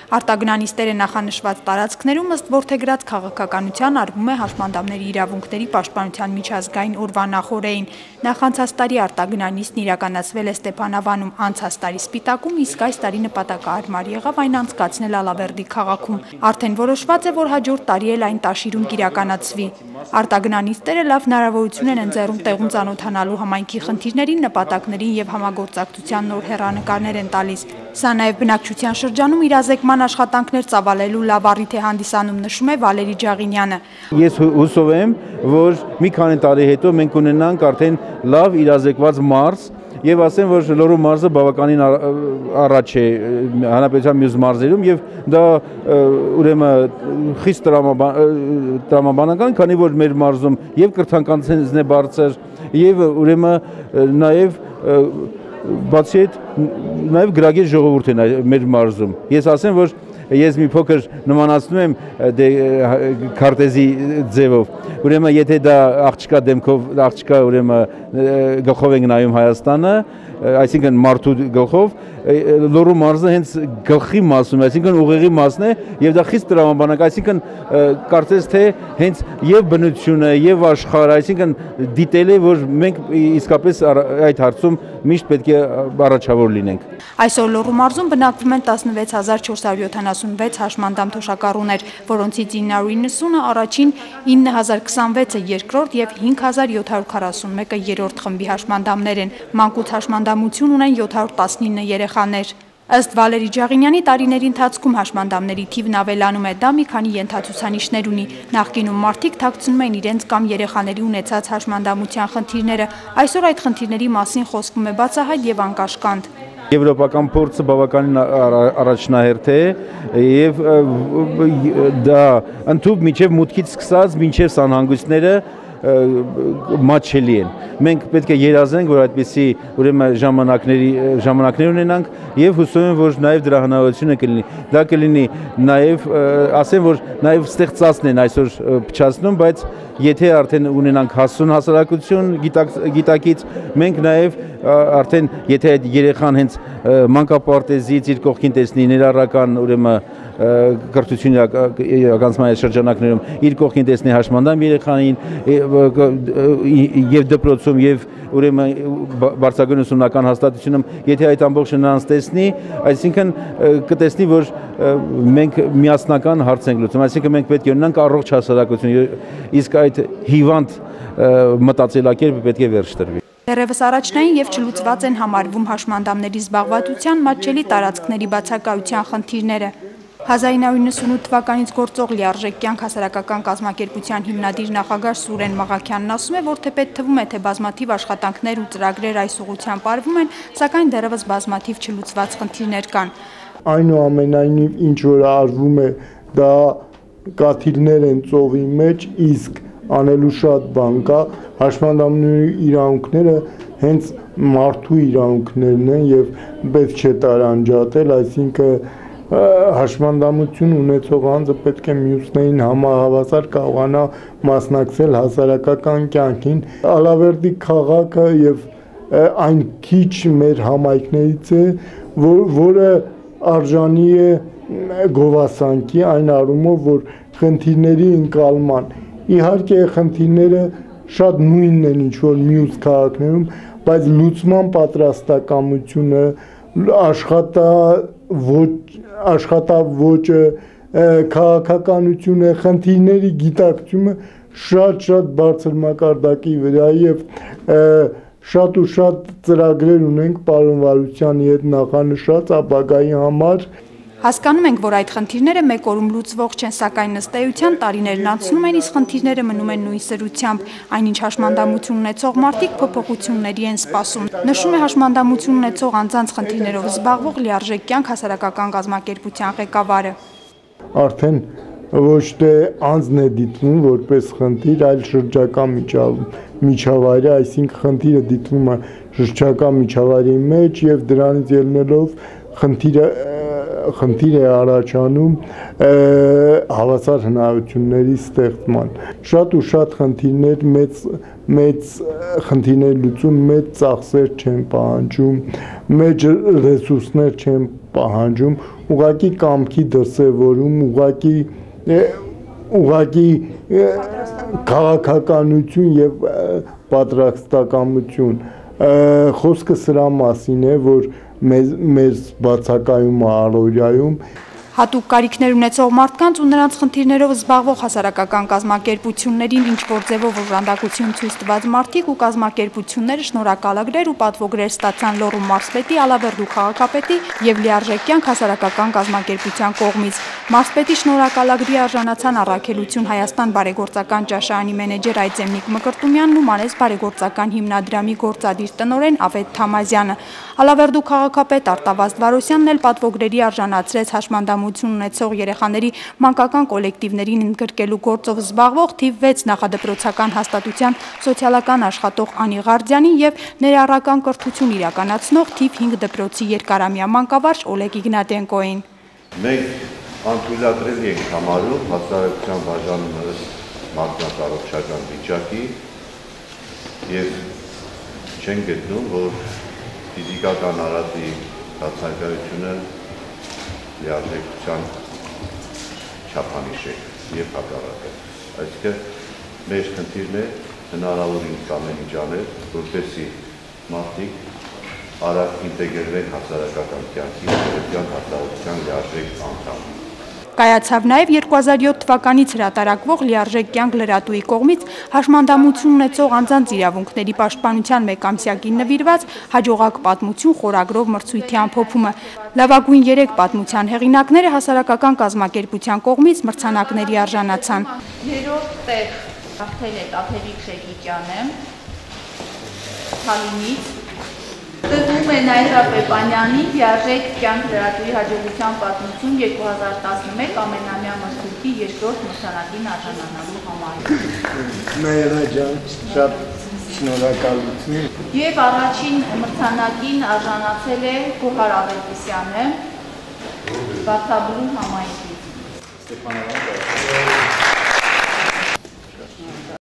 Արտագնանիստերը նախանշված տարածքներում ըստ որդեգրած քաղաքականության արվում է հաշմանդամների իրավունքների պաշտպանության միջազգային օրվա նախօրեին։ Նախանցած տարի արտագնանիստն իրականացվել է Ստեփանավանում, անցած տարի Սպիտակում, իսկ այս տարի նպատակահարմար եղավ այն անցկացնել Ալավերդի քաղաքում։ Արդեն որոշված է, որ հաջորդ տարի էլ այն Տաշիրում կիրականացվի։ Արտագնանիստերը լավ հնարավորություն են ընձեռում տեղում ծանոթանալու համայնքի խնդիրներին, նպատակներին և համագործակցության նոր հեռանկարներ են տալիս։ Սա նաև բնակչության շրջանում իրազեկման աշխատանքներ ծավալելու լավ առիթ է հանդիսանում, նշում է Վալերի Ջաղինյանը։ Ես հուսով եմ, որ մի քանի տարի հետո մենք ունենանք արդեն լավ իրազեկված մարզ, եւ ասեմ, որ Լոռու մարզը բավականին առաջ է հանրապետության մյուս մարզերում եւ դա ուրեմն խիստ տրամաբանական, քանի որ մեր մարզում եւ կրթականությունն է բարձր եւ ուրեմն նաեւ բացի այդ նաեւ գրագետ ժողովուրդ է մեր մարզում։ Ես ասեմ, որ ես մի փոքր նմանացնում եմ քարտեզի ձևով։ Ուրեմն եթե դա աղջկա դեմքով, աղջկա ուրեմն գլխով ենք նայում Հայաստանը, այսինքն մարդու գլխով, Լոռու մարզը հենց գլխի մասում, այսինքն ուղեղի մասն է եւ դա խիստ տրամաբանական, այսինքն կարծես թե հենց եւ բնությունը եւ աշխարհը, այսինքն դիտել է, որ մենք իսկապես այդ հարցում միշտ պետք է առաջավոր լինենք։ Այսօր Լոռու մարզում բնակվում են 16476 հաշմանդամ թոշակառուներ, որոնցից 990-ը առաջին, 9026-ը երկրորդ եւ 5741-ը երրորդ խմբի հաշմանդամներ են։ Մանկուց հաշմանդամություն ունեն 719 երեխաներ։ Ըստ Վալերի Ջաղինյանի տարիների ընթացքում հաշմանդամների թիվն ավելանում է, դա մի քանի ենթացուցանիշներ ունի։ Նախկինում մարդիկ թաքցնում էին իրենց կամ երեխաների ունեցած հաշմանդամության խնդիրները, այսօր այդ խնդիրների մասին խոսվում է բացահայտ եւ անկաշկանդ։ Եվրոպական փորձը բավականին առաջնահերթ է եւ դա ընդհանուր միջև մուտքից սկսած մինչև սանհանգույցները մատչելի են։ Մենք պետք է երազենք, որ այդպիսի ուրեմն ժամանակներ ունենանք եւ հուսով եմ, որ նաեւ դրա հնարավորությունը կլինի։ Դա կլինի նաեւ, ասեմ, որ նաեւ ստեղծածն են այսօր փչացնում, բայց եթե արդեն ունենանք հասուն հասարակություն գիտակից, մենք նաեւ արդեն եթե այդ երեխան հենց մանկապարտեզից իր կողքին տեսնի ներառական ուրեմն կրթություն իրականացման շրջանակներում իր կողքին տեսնի հաշմանդամ երեխային եւ դպրոցում եւ ուրեմն բարձրագույն ուսումնական հաստատությունում, եթե այդ ամբողջը նրանց տեսնի, այսինքն կտեսնի, որ մենք միասնական հարց ենք լուծում, այսինքն մենք պետք է ունենանք առողջ հասարակություն, իսկ այդ հիվանդ մտածելակերպը պետք է վերջ տրվի։ Դեռևս առաջնային եւ չլուծված են համարվում հաշմանդամների զբաղվածության մատչելի տարածքների բացակայության խնդիրները։ 1998 թվականից գործող Լիարժեք կյանք հասարակական կազմակերպության հիմնադիր նախագահ Սուրեն Մաղաքյանն ասում է, որ թեպետ թվում է, թե բազմաթիվ աշխատանքներ ու ծրագրեր այս ուղղությամբ արվում են, սակայն դեռևս բազմաթիվ չլուծված խնդիրներ կան։ Այնուամենայնիվ ինչ որ արվում է, դա կաթիլներ են ծովի մեջ, իսկ անելու շատ բան կա, հաշմանդամների իրավունքները հենց մարդու իրավունքներն են եւ պետք չէ տարանջատել, այսինքն հաշմանդամություն ունեցող անձը պետք է մյուսներին համահավասար կարողանա մասնակցել հասարակական կյանքին։ Ալավերդի քաղաքը եւ այն քիչ մեր համայնքներից է, որը արժանի է գովասանքի այն առումով, որ խնդիրների ընկալման։ Իհարկե խնդիրները շատ նույնն են, ինչ որ մյուս քաղաքներում, բայց լուծման պատրաստակամությունը, աշխատավոճը, քաղաքականությունը, խնդիրների գիտակցումը շատ բարձր մակարդակի վրա եւ շատ ու շատ ծրագրեր ունենք պարոն Վարուցյանի հետ նախանշած ապագայի համար։ Հասկանում ենք, որ այդ խնդիրները մեկ օրում լուծվող չեն, սակայն ըստ էության տարիներն անցնում են, իսկ խնդիրները մնում են նույն սրությամբ։ Այնինչ հաշմանդամություն ունեցող մարդիկ փոփոխությունների են սպասում։ Նշում է հաշմանդամություն ունեցող անձանց խնդիրներով զբաղվող Լիարժեք կյանք հասարակական կազմակերպության ղեկավարը։ Արդեն ոչ թե անձն է դիտվում որպես խնդիր, այլ շրջակա միջավայրը, այսինքն խնդիրը դիտվում է շրջակա միջավայրի մեջ եւ դրանից ելնելով խնդիր է առաջանում հավասար հնարավորությունների ստեղծման։ Շատ ու շատ խնդիրներ մեծ խնդիրներ լուծում մեծ ծախսեր չեն պահանջում, մեծ ռեսուրսներ չեն պահանջում, ուղղակի կամքի դրսևորում, ուղղակի քաղաքականություն եւ պատրաստակամություն։ Խոսքը սրա մասին է, որ մեր բացակայումը առօրյայում Հատուկ կարիքներ ունեցող մարդկանց ու նրանց խնդիրներով զբաղվող հասարակական կազմակերպություններին ինչ-որ ձևով օժանդակություն ցույց տված մարդիկ ու կազմակերպությունները շնորհակալագրեր ու պատվոգրեր ստացան Լոռու մարզպետի, Ալավերդու քաղաքապետի եւ լիարժեք կյանք հասարակական կազմակերպության կողմից։ Մարզպետի շնորհակալագրի արժանացան Առաքելություն Հայաստան բարեգործական ճաշարանի մենեջեր Այծեմնիկ Մկրտումյանն ու Մանես բարեգործական հիմնադրամի գործադիր տնօրեն Ավետ Թամազյանը։ Ալավերդու քաղաքապետ Արտավազդ Վարոսյանն էլ պատվոգրերի արժանացրեց հաշմանդամություն ունեցող երեխաների մանկական կոլեկտիվներին ընդգրկելու գործով զբաղվող թիվ 6 նախադպրոցական հաստատության սոցիալական աշխատող Անի Ղարդյանին եւ ներառական կրթություն իրականացնող թիվ 5 դպրոցի երկարամյա մանկավարժ Օլեգ Իգնատենկոին։ Մենք անթույլատրելի ենք համարում հասարակության բաժանումները մարդկային վիճակի եւ չենք գտնում, որ ֆիզիկական արածի բացակայությունը լիարժեքության չափանիշ է եւ հակառակը։ Այսինքն մեր խնդիրն է հնարավորինս ամեն ինչ անել, որպեսզի մարդիկ արագ ինտեգրվեն հասարակական կյանքի, հասարակության լիարժեք անդամ։ Կայացավ նաև 2007 թվականից հրատարակվող լիարժեք կյանք լրատուի կողմից հաշմանդամություն ունեցող անձանց իրավունքների պաշտպանության մեկամսյակին նվիրված հաջողակ պատմություն խորագրով մրցույթի ամփոփումը։ Լավագույն 3 պատմության հեղինակները հասարակական կազմակերպության կողմից մրցանակների արժանացան։ Երրորդ տեղ հաղթել է Տաթևիկ Շեգիկյանը Թալինից։ Տրվում է Նաիրա Պեպանյանի լիարժեք կյանք լրատուի հաջողության պատմություն 2011 ամենամյա մրցույթի երկրորդ մրցանակին արժանանալու համար։ Նաիրա ջան, շատ շնորհակալություն։ Եվ առաջին մրցանակին արժանացել է Գոհար Ավետիսյանը Վարդաբլու համայնքից։